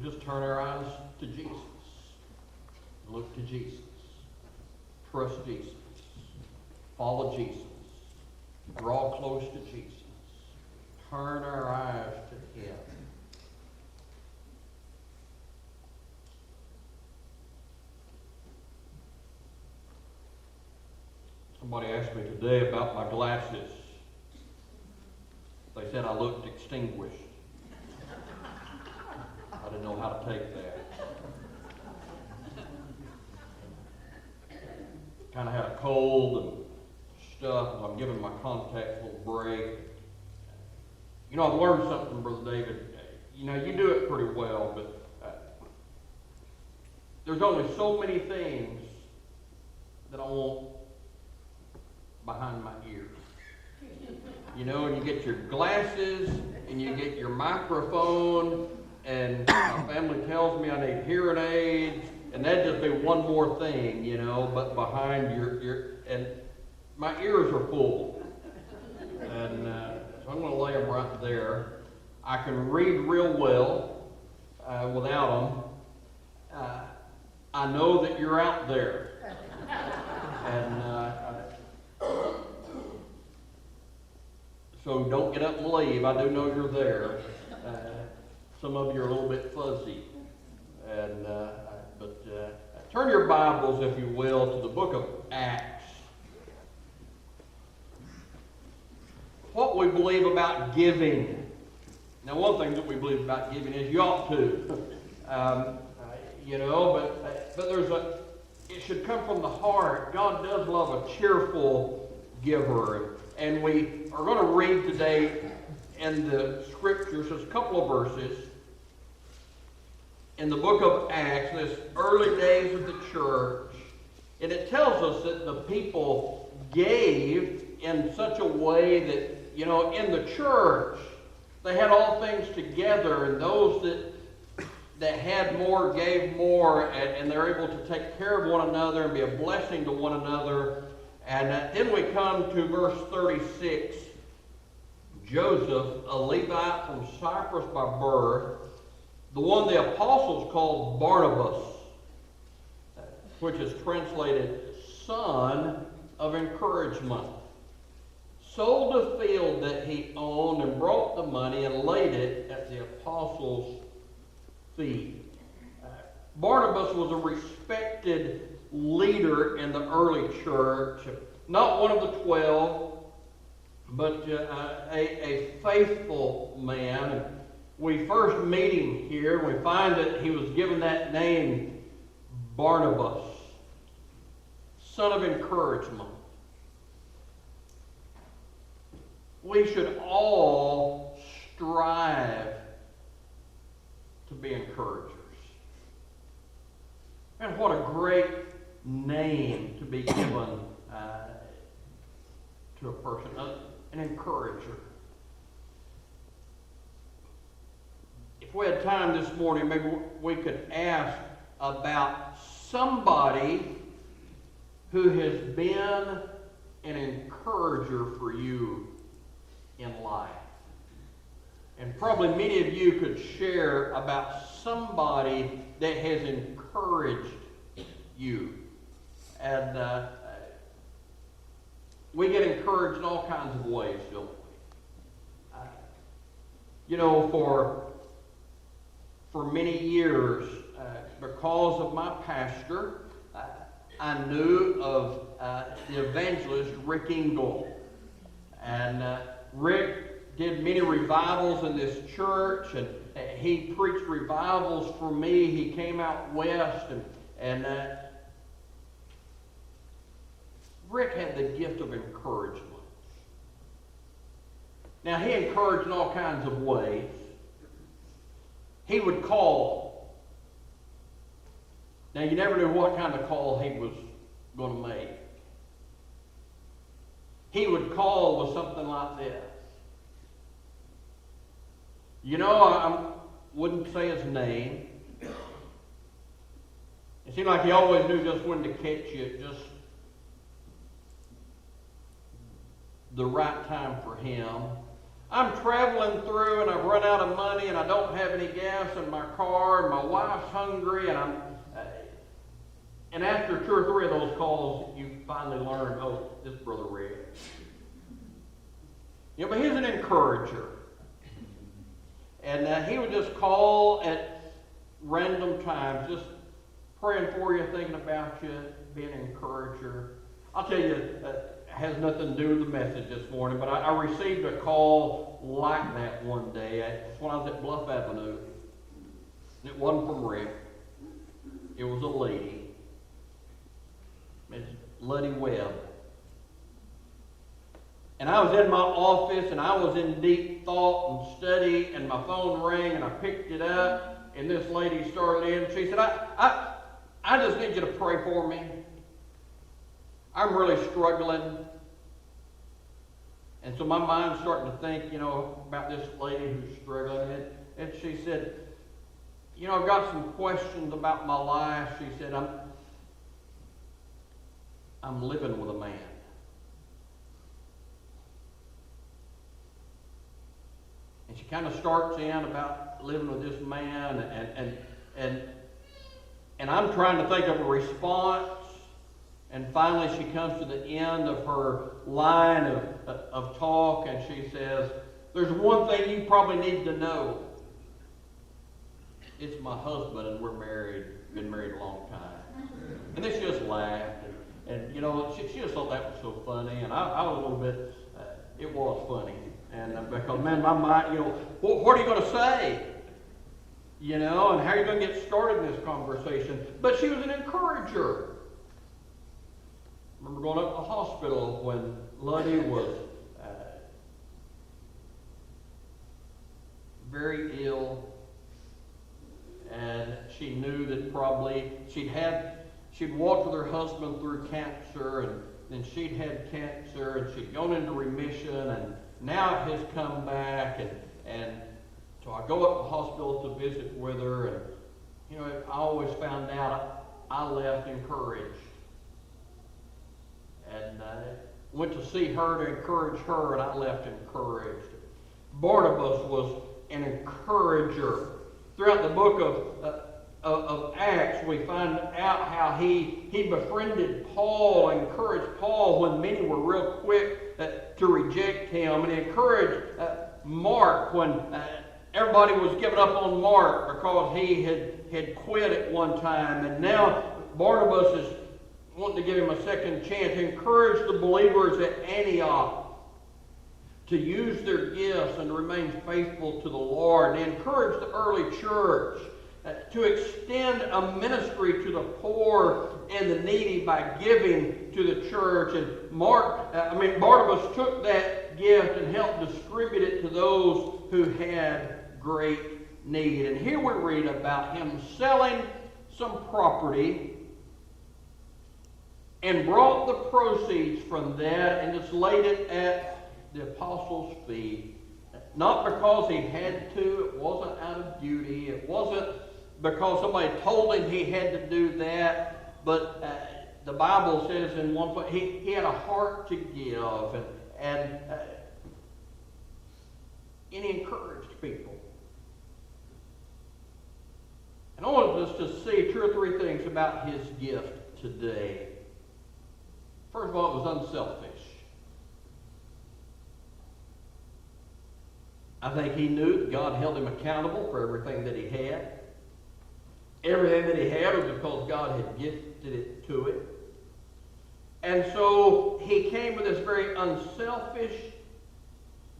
just turn our eyes to Jesus. Look to Jesus. Trust Jesus. Follow Jesus. Draw close to Jesus. Turn our eyes to Him. Somebody asked me today about my glasses. They said I looked extinguished. I didn't know how to take that. Kind of had a cold and stuff, and I'm giving my contacts a little break. You know, I've learned something, Brother David. You know, you do it pretty well, but there's only so many things that I want behind my ears. You know, and you get your glasses, and you get your microphone, and my family tells me I need hearing aids, and that'd just be one more thing, you know, but behind and my ears are full. And so I'm going to lay them right there. I can read real well without them. I know that you're out there. And so don't get up and leave. I do know you're there. Some of you are a little bit fuzzy. But turn your Bibles, if you will, to the book of Acts. What we believe about giving. Now, one thing that we believe about giving is you ought to. You know, but it should come from the heart. God does love a cheerful giver. And we are going to read today in the Scriptures, just a couple of verses, in the book of Acts, this early days of the church. And it tells us that the people gave in such a way that, you know, in the church, they had all things together, and those that had more gave more, and they're able to take care of one another and be a blessing to one another. And then we come to verse 36. Joseph, a Levite from Cyprus by birth, the one the apostles called Barnabas, which is translated son of encouragement, sold a field that he owned and brought the money and laid it at the apostles' feet. Barnabas was a respected leader in the early church, not one of the 12, but a faithful man. We first meet him here. We find that he was given that name, Barnabas, son of encouragement. We should all strive to be encouragers. And what a great name to be given to a person, an encourager. If we had time this morning, maybe we could ask about somebody who has been an encourager for you in life. And probably many of you could share about somebody that has encouraged you. And we get encouraged in all kinds of ways, don't we? You know, for many years, because of my pastor, I knew of the evangelist Rick Engel. And Rick did many revivals in this church, and he preached revivals for me. He came out west, and Rick had the gift of encouragement. Now, he encouraged in all kinds of ways. He would call. Now, you never knew what kind of call he was going to make. He would call with something like this. You know, I wouldn't say his name. It seemed like he always knew just when to catch you at just the right time for him. I'm traveling through and I've run out of money and I don't have any gas in my car and my wife's hungry and after 2 or 3 of those calls, you finally learn, oh, this Brother Rick. But he's an encourager. And he would just call at random times, just praying for you, thinking about you, being an encourager. I'll tell you, it has nothing to do with the message this morning, but I received a call like that one day. It's when I was at Bluff Avenue. And it wasn't from Rick. It was a lady. It's Luddy Webb. And I was in my office, and I was in deep thought and study, and my phone rang, and I picked it up, and this lady started in. She said, I just need you to pray for me. I'm really struggling. And so my mind's starting to think, about this lady who's struggling. And she said, I've got some questions about my life. She said, I'm living with a man. And she kind of starts in about living with this man, and I'm trying to think of a response. And finally she comes to the end of her line of talk, and she says, there's one thing you probably need to know. It's my husband, and we're married, been married a long time. And then she just laughed, and she just thought that was so funny, and I was a little bit, it was funny. And because, man, my mind, what are you going to say? And how are you going to get started in this conversation? But she was an encourager. I remember going up to the hospital when Luddy was very ill, and she knew that probably she'd walked with her husband through cancer, and then she'd had cancer, and she'd gone into remission, and now it has come back, and so I go up to the hospital to visit with her, and I always found out I left encouraged. And went to see her to encourage her, and I left encouraged. Barnabas was an encourager. Throughout the book of Acts, we find out how he befriended Paul, encouraged Paul when many were real quick to reject him, and he encouraged Mark when everybody was giving up on Mark because he had quit at one time, and now Barnabas is wanting to give him a second chance. He encouraged the believers at Antioch to use their gifts and remain faithful to the Lord. He encouraged the early church to extend a ministry to the poor and the needy by giving to the church. And Barnabas took that gift and helped distribute it to those who had great need. And here we read about him selling some property and brought the proceeds from that and just laid it at the apostles' feet. Not because he had to, it wasn't out of duty, it wasn't because somebody told him he had to do that, but the Bible says in one place he had a heart to give, and he encouraged people. And I want us to see 2 or 3 things about his gift today. First of all, it was unselfish. I think he knew that God held him accountable for everything that he had. Everything that he had was because God had gifted it to him. And so he came with this very unselfish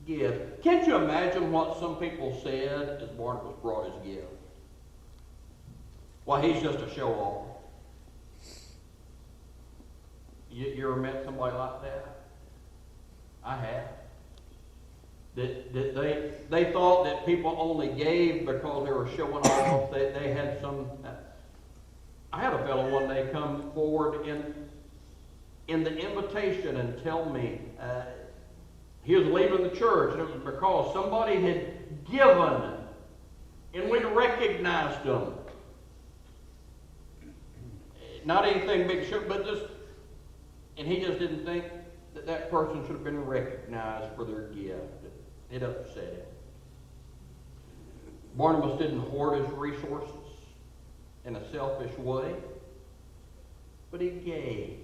gift. Can't you imagine what some people said as Barnabas brought his gift? Well, he's just a show-off. You ever met somebody like that? I have. That they thought that people only gave because they were showing off. They had some. I had a fellow one day come forward in the invitation and tell me he was leaving the church, and it was because somebody had given, and we'd recognized them. Not anything big, but just. And he just didn't think that person should have been recognized for their gift. It upset him. Barnabas didn't hoard his resources in a selfish way, but he gave.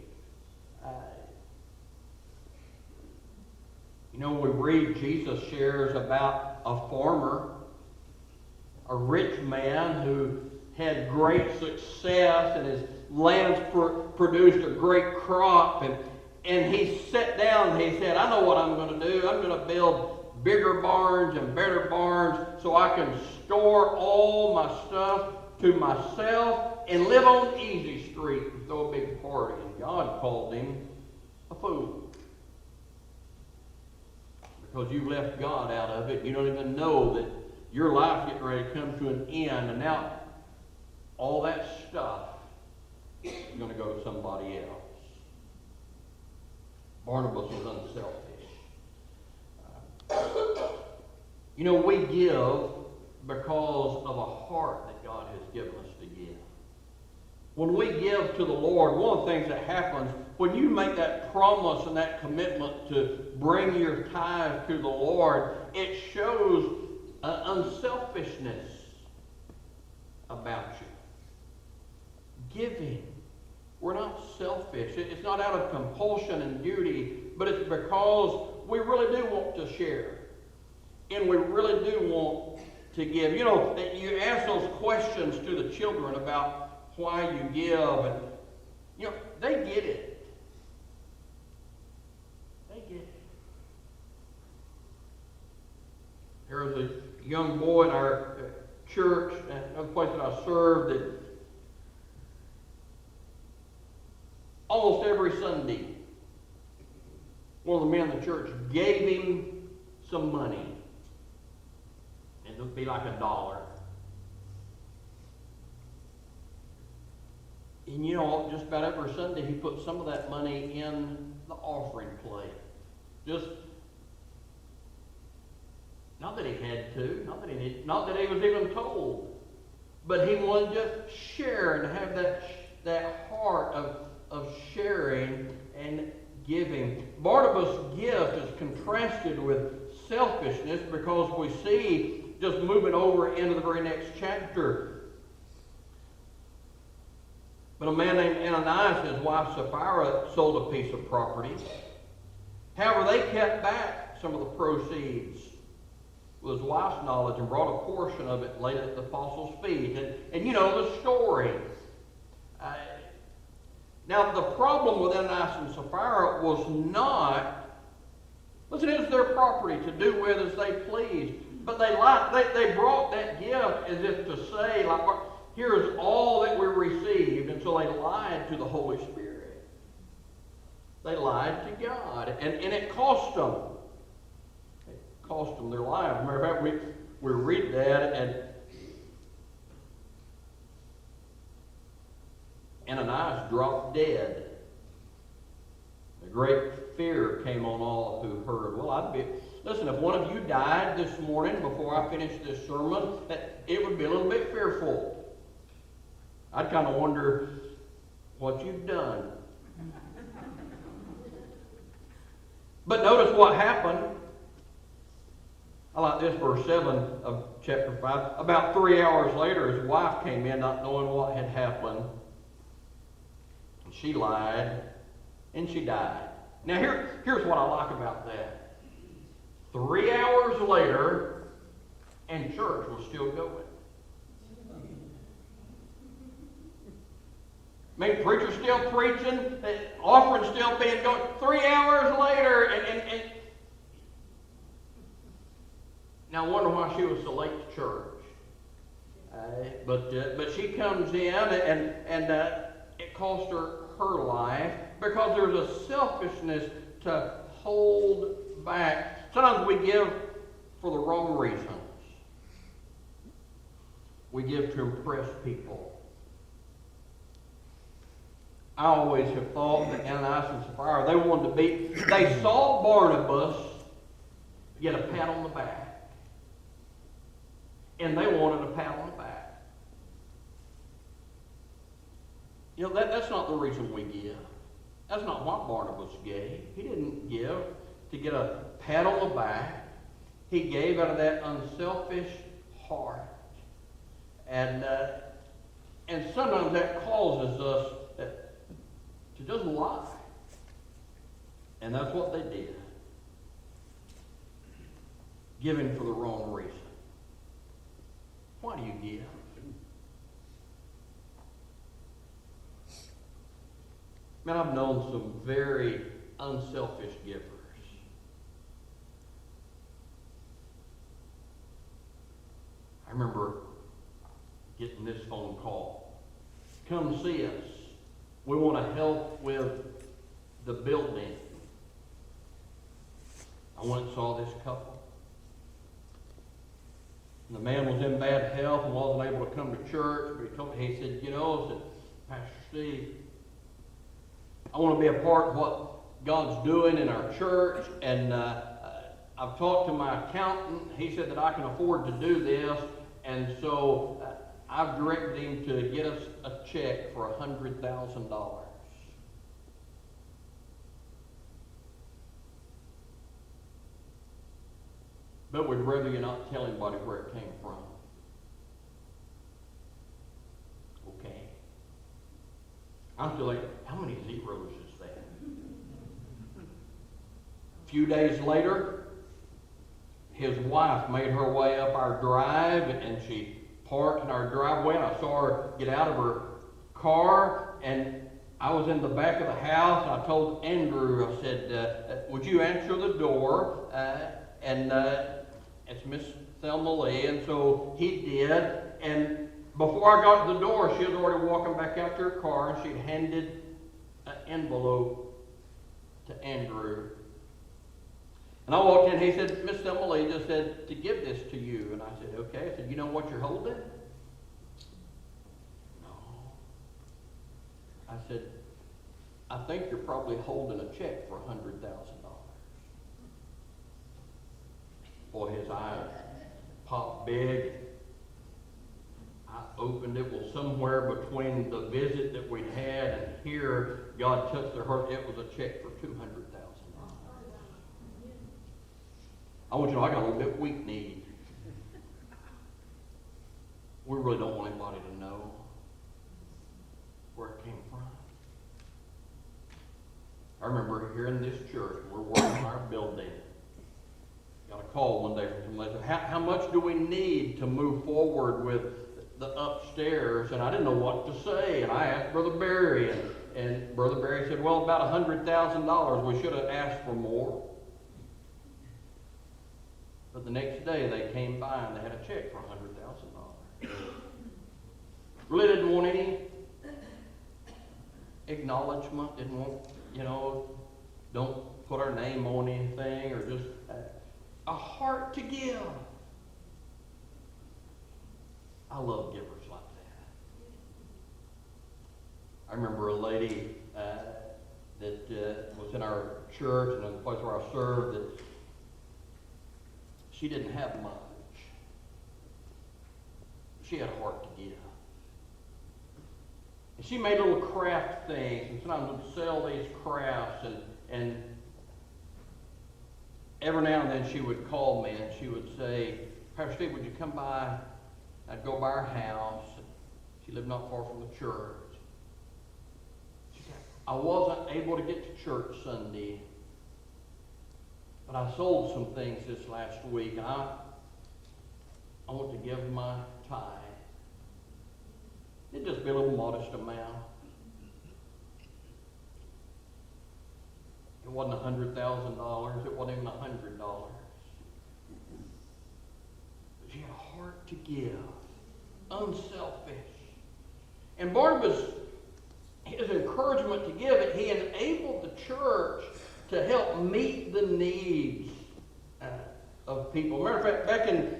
We read Jesus shares about a farmer, a rich man who had great success and his lands produced a great crop, and he sat down and he said, I know what I'm going to do. I'm going to build bigger barns and better barns so I can store all my stuff to myself and live on easy street and throw a big party. And God called him a fool. Because you left God out of it. You don't even know that your life getting ready to come to an end, and now all that stuff is going to go to somebody else. Barnabas was unselfish. We give because of a heart that God has given us to give. When we give to the Lord, one of the things that happens when you make that promise and that commitment to bring your tithe to the Lord, it shows an unselfishness about you. Giving. We're not selfish. It's not out of compulsion and duty, but it's because we really do want to share. And we really do want to give. You ask those questions to the children about why you give, and they get it. They get it. There was a young boy in our church, another place that I served, that almost every Sunday, one of the men in the church gave him some money. And it would be like $1. And just about every Sunday he put some of that money in the offering plate. Just, not that he had to, not that he was even told, but he wanted to share and have that heart of sharing and giving. Barnabas' gift is contrasted with selfishness because we see, just moving over into the very next chapter, but a man named Ananias and his wife Sapphira sold a piece of property. However, they kept back some of the proceeds with his wife's knowledge and brought a portion of it, laid it at the apostles' feet. And you know the story. Now, the problem with Ananias and Sapphira was not, listen, it was their property to do with as they pleased. But they brought that gift as if to say, like, here's all that we received. And so they lied to the Holy Spirit. They lied to God. And it cost them. It cost them their lives. As a matter of fact, we read that, and Ananias dropped dead. A great fear came on all who heard. Well, listen, if one of you died this morning before I finished this sermon, it would be a little bit fearful. I'd kind of wonder what you've done. But notice what happened. I like this, verse 7 of chapter 5. About 3 hours later, his wife came in not knowing what had happened. She lied, and she died. Now here's what I like about that. 3 hours later, and church was still going. I mean, preacher's still preaching, offering still being going. 3 hours later, and now I wonder why she was so late to church. But she comes in, and it cost her life because there's a selfishness to hold back. Sometimes we give for the wrong reasons. We give to impress people. I always have thought that Ananias and Sapphira, they saw Barnabas get a pat on the back. And they wanted a pat on the back. That's not the reason we give. That's not what Barnabas gave. He didn't give to get a pat on the back. He gave out of that unselfish heart. And sometimes that causes us to just lie. And that's what they did. Giving for the wrong reason. Why do you give? Man, I've known some very unselfish givers. I remember getting this phone call. Come see us. We want to help with the building. I went and saw this couple. And the man was in bad health and wasn't able to come to church. But he said, Pastor Steve, I want to be a part of what God's doing in our church. And I've talked to my accountant. He said that I can afford to do this. And so I've directed him to get us a check for $100,000. But we'd rather you not tell anybody where it came from. Okay. I'm still like, how many zeros is that? A few days later, his wife made her way up our drive, and she parked in our driveway, and I saw her get out of her car, and I was in the back of the house, and I told Andrew, I said, would you answer the door? It's Miss Thelma Lee, and so he did, and before I got to the door, she was already walking back out to her car, and she'd handed an envelope to Andrew. And I walked in, he said, Miss Thelma Lee just said to give this to you. And I said, okay. I said, you know what you're holding? No. I said, I think you're probably holding a check for $100,000. Boy, his eyes popped big. I opened it. Well, somewhere between the visit that we had and here, God touched their heart. It was a check for $200,000. I want you to know I got a little bit weak-kneed. We really don't want anybody to know where it came from. I remember here in this church, we're working on our building. Got a call one day from somebody that said, how much do we need to move forward with the upstairs? And I didn't know what to say. And I asked Brother Barry, and Brother Barry said, well, about $100,000. We should have asked for more. But the next day they came by and they had a check for $100,000. Really didn't want any acknowledgement, didn't want, don't put our name on anything, or just a heart to give. I love givers like that. I remember a lady that was in our church and in the place where I served that she didn't have much. She had a heart to give. And she made little craft things, and sometimes would sell these crafts, and every now and then she would call me and she would say, Pastor Steve, would you come by? I'd go by her house. She lived not far from the church. She said, I wasn't able to get to church Sunday, but I sold some things this last week, and I want to give my tithe. It'd just be a little modest amount. It wasn't $100,000. It wasn't even $100. But she had a heart to give, unselfish. And Barnabas, his encouragement to give it, he enabled the church to help meet the needs of people. Matter of fact, back in,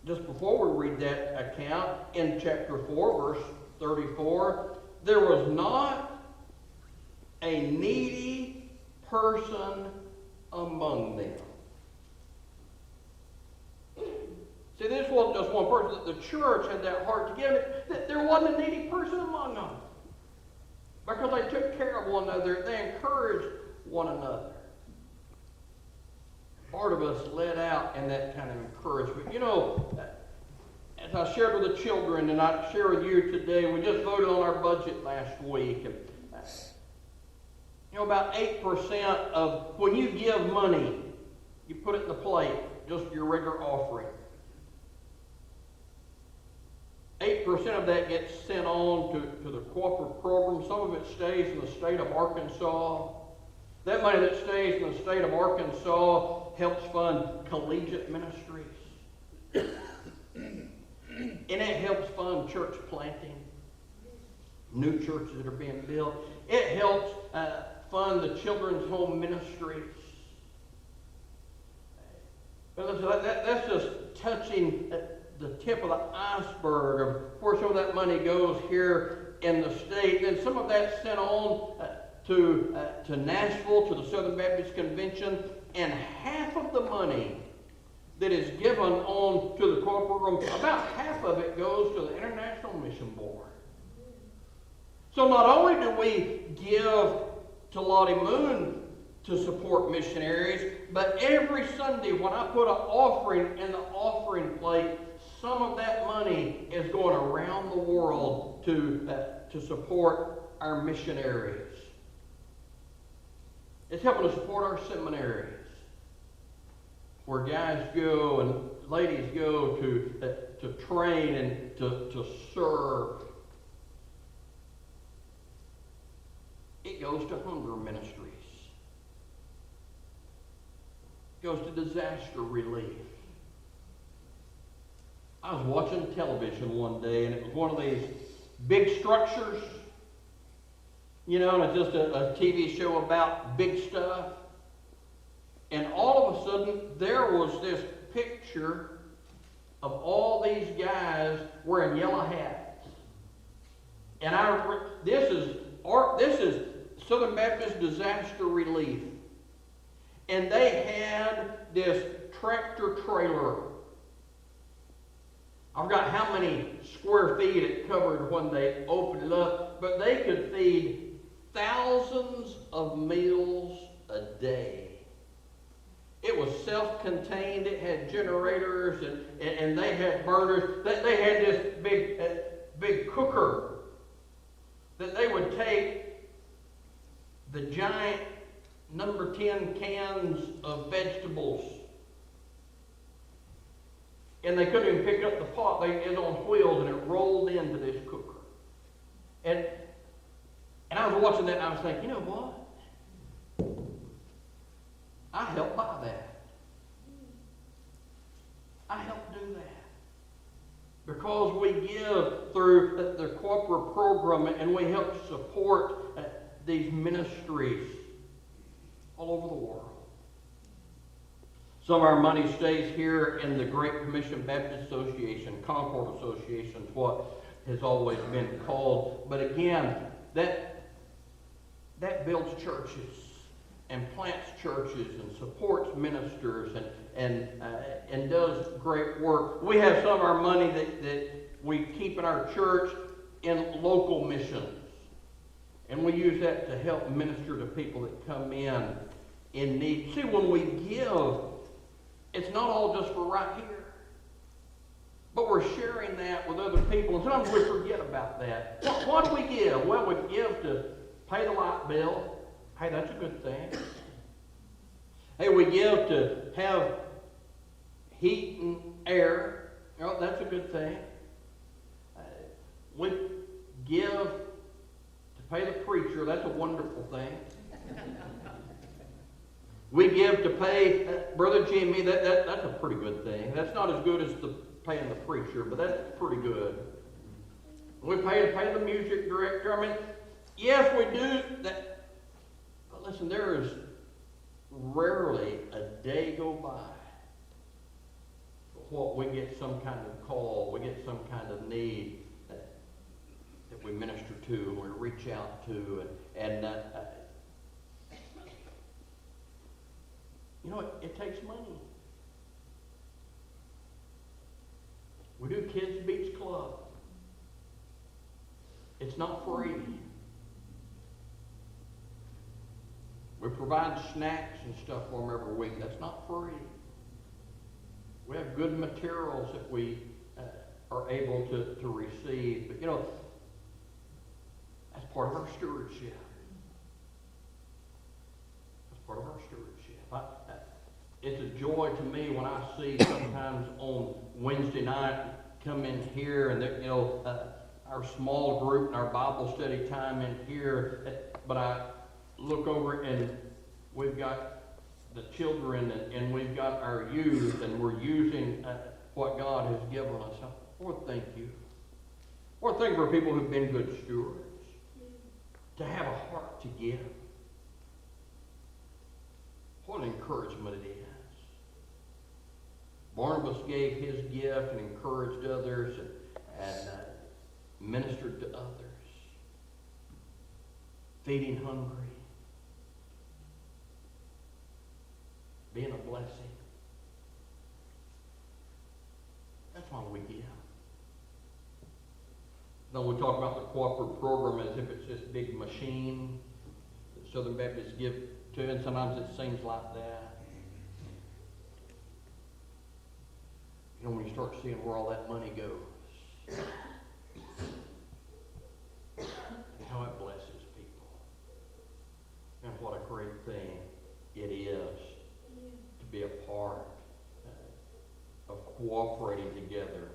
just before we read that account, in chapter 4, verse 34, there was not a needy person among them. See, this wasn't just one person. The church had that heart to give. There wasn't a needy person among them. Because they took care of one another. They encouraged one another. part of us let out in that kind of encouragement. You know, as I shared with the children and I share with you today, we just voted on our budget last week. And, you know, about 8% of when you give money, you put it in the plate, just your regular offering. 8% of that gets sent on to the corporate program. Some of it stays in the state of Arkansas. That money that stays in the state of Arkansas helps fund collegiate ministries. And it helps fund church planting, new churches that are being built. It helps fund the children's home ministries. But that's just touching the tip of the iceberg of where some of that money goes here in the state. And some of that's sent on to Nashville, to the Southern Baptist Convention, and half of the money that is given on to the corporate program, about half of it goes to the International Mission Board. So not only do we give to Lottie Moon to support missionaries, but every Sunday when I put an offering in the offering plate, some of that money is going around the world to support our missionaries. It's helping to support our seminaries, where guys go and ladies go to train and to serve. It goes to hunger ministries. It goes to disaster relief. I was watching television one day, and it was one of these big structures, you know, and it's just a TV show about big stuff. And all of a sudden, there was this picture of all these guys wearing yellow hats. And this is Southern Baptist Disaster Relief. And they had this tractor trailer. I forgot how many square feet it covered when they opened it up, but they could feed thousands of meals a day. It was self-contained. It had generators and they had burners. They had this big cooker that they would take the giant number 10 cans of vegetables, and they couldn't even pick up the pot. It was on wheels, and it rolled into this cooker. And I was watching that, and I was thinking, you know what? I helped buy that. I helped do that. Because we give through the corporate program, and we help support these ministries all over the world. Some of our money stays here in the Great Commission Baptist Association, Concord Association is what has always been called. But again, that builds churches and plants churches and supports ministers and does great work. We have some of our money that we keep in our church in local missions. And we use that to help minister to people that come in need. See, when we give, it's not all just for right here. But we're sharing that with other people. And sometimes we forget about that. What do we give? Well, we give to pay the light bill. Hey, that's a good thing. Hey, we give to have heat and air. Oh, that's a good thing. We give to pay the preacher. That's a wonderful thing. We give to pay Brother Jimmy. That's a pretty good thing. That's not as good as paying the preacher, but that's pretty good. We pay the music director. I mean, yes, we do that. But listen, there is rarely a day go by what we get some kind of call, we get some kind of need that we minister to and we reach out to, and you know, it takes money. We do Kids Beach Club. It's not free. We provide snacks and stuff for them every week. That's not free. We have good materials that we are able to receive. But, that's part of our stewardship. That's part of our stewardship. It's a joy to me when I see sometimes on Wednesday night come in here and our small group and our Bible study time in here, but I look over and we've got the children and we've got our youth and we're using what God has given us. Lord, thank you. Lord, thank you for people who've been good stewards, to have a heart to give. What an encouragement it is. Barnabas gave his gift and encouraged others and ministered to others, feeding hungry, being a blessing. That's why we give. Now we talk about the cooperative program as if it's this big machine that Southern Baptists give to, and sometimes it seems like that. When you start seeing where all that money goes, and how it blesses people, and what a great thing it is to be a part of cooperating together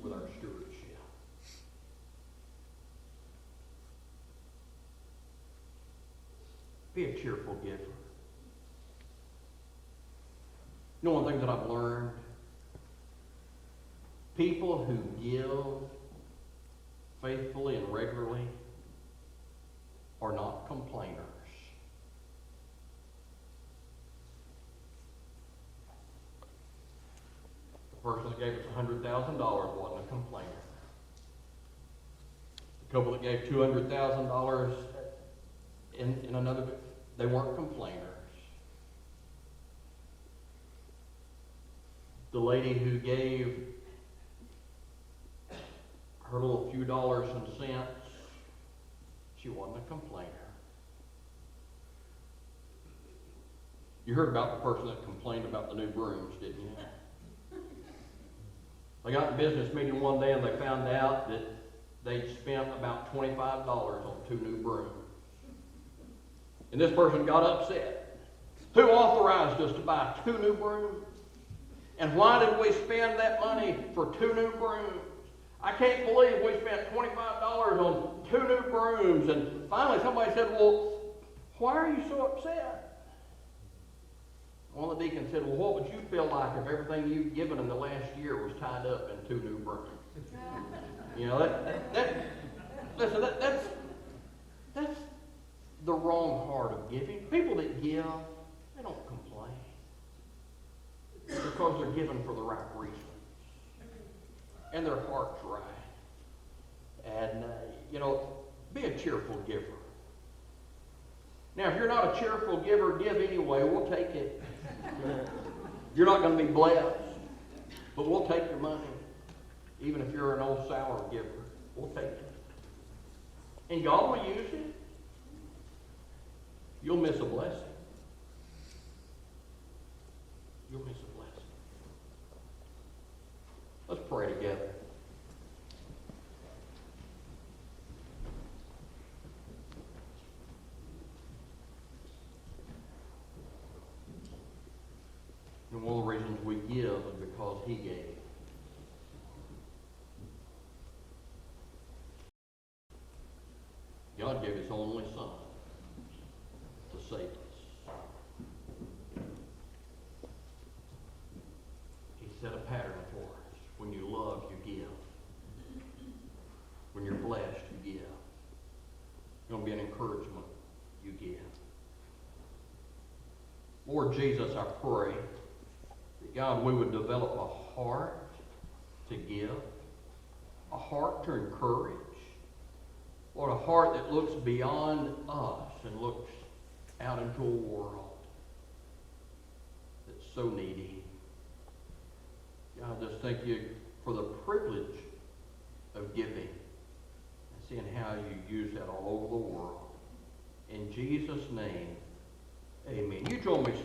with our stewardship. Be a cheerful giver. One thing that I've learned, people who give faithfully and regularly are not complainers. The person that gave us $100,000 wasn't a complainer. The couple that gave $200,000 in another, they weren't complainers. The lady who gave her little few dollars and cents, she wasn't a complainer. You heard about the person that complained about the new brooms, didn't you? They got in a business meeting one day and they found out that they'd spent about $25 on 2 new brooms. And this person got upset. Who authorized us to buy 2 new brooms? And why did we spend that money for 2 new brooms? I can't believe we spent $25 on 2 new brooms. And finally somebody said, well, why are you so upset? One of the deacons said, well, what would you feel like if everything you've given in the last year was tied up in 2 new brooms? That's the wrong heart of giving. People that give, they don't complain. Because they're given for the right reasons. And their heart's right. And, be a cheerful giver. Now, if you're not a cheerful giver, give anyway. We'll take it. You're not going to be blessed. But we'll take your money. Even if you're an old sour giver, we'll take it. And God will use it. You'll miss a blessing. You'll miss a blessing. Let's pray together. And one of the reasons we give is because He gave. God gave His only Son to save us. He set a pattern for us. When you love, you give. When you're blessed, you give. It's going to be an encouragement, you give. Lord Jesus, I pray that, God, we would develop a heart to give, a heart to encourage, Lord, a heart that looks beyond us and looks out into a world that's so needy. God, just thank you for the privilege of giving and seeing how you use that all over the world. In Jesus' name, Amen. You join me, stand.